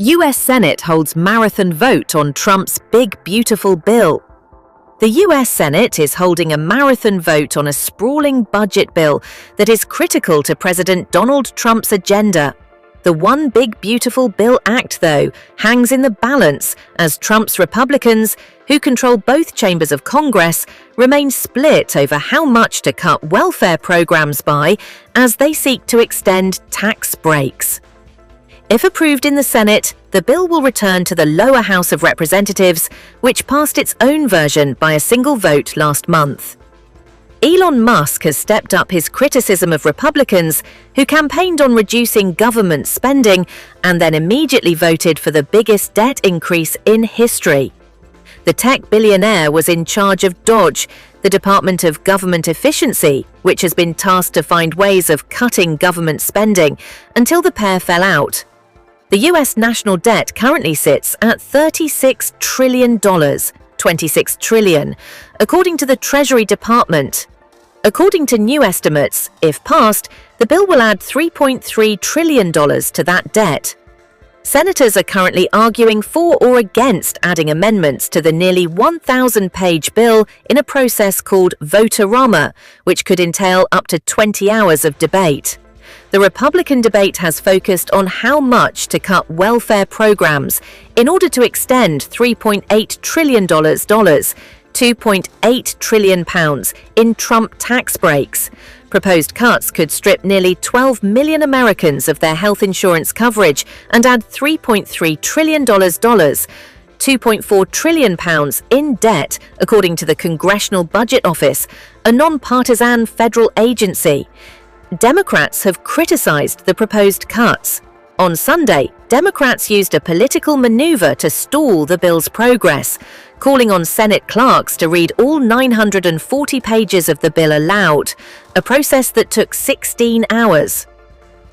US Senate holds marathon vote on Trump's big, beautiful bill. The US Senate is holding a marathon vote on a sprawling budget bill that is critical to President Donald Trump's agenda. The One Big Beautiful Bill Act, though, hangs in the balance as Trump's Republicans, who control both chambers of Congress, remain split over how much to cut welfare programs by as they seek to extend tax breaks. If approved in the Senate, the bill will return to the lower House of Representatives, which passed its own version by a single vote last month. Elon Musk has stepped up his criticism of Republicans who campaigned on reducing government spending and then immediately voted for the biggest debt increase in history. The tech billionaire was in charge of DOGE, the Department of Government Efficiency, which has been tasked to find ways of cutting government spending, until the pair fell out. The US national debt currently sits at $36 trillion, $26 trillion, according to the Treasury Department. According to new estimates, if passed, the bill will add $3.3 trillion to that debt. Senators are currently arguing for or against adding amendments to the nearly 1,000-page bill in a process called vote-a-rama, which could entail up to 20 hours of debate. The Republican debate has focused on how much to cut welfare programs in order to extend $3.8 trillion, £2.8 trillion in Trump tax breaks. Proposed cuts could strip nearly 12 million Americans of their health insurance coverage and add $3.3 trillion, £2.4 trillion in debt, according to the Congressional Budget Office, a nonpartisan federal agency. Democrats have criticized the proposed cuts. On Sunday, Democrats used a political maneuver to stall the bill's progress, calling on Senate clerks to read all 940 pages of the bill aloud, a process that took 16 hours.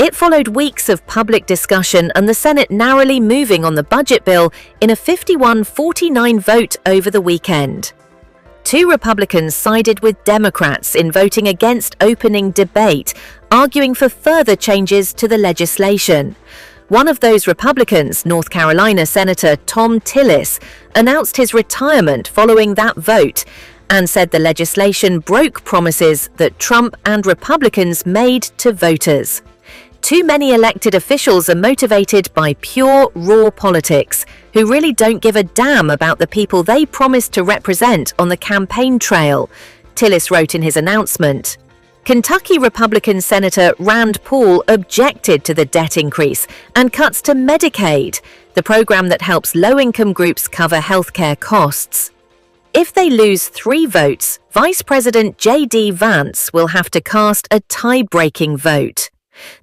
It followed weeks of public discussion and the Senate narrowly moving on the budget bill in a 51-49 vote over the weekend. Two Republicans sided with Democrats in voting against opening debate, arguing for further changes to the legislation. One of those Republicans, North Carolina Senator Thom Tillis, announced his retirement following that vote and said the legislation broke promises that Trump and Republicans made to voters. Too many elected officials are motivated by pure, raw politics, who really don't give a damn about the people they promised to represent on the campaign trail, Tillis wrote in his announcement. Kentucky Republican Senator Rand Paul objected to the debt increase and cuts to Medicaid, the program that helps low-income groups cover healthcare costs. If they lose 3 votes, Vice President J.D. Vance will have to cast a tie-breaking vote.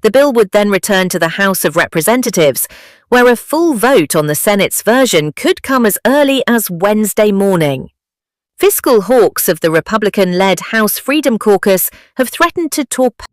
The bill would then return to the House of Representatives, where a full vote on the Senate's version could come as early as Wednesday morning. Fiscal hawks of the Republican-led House Freedom Caucus have threatened to torpedo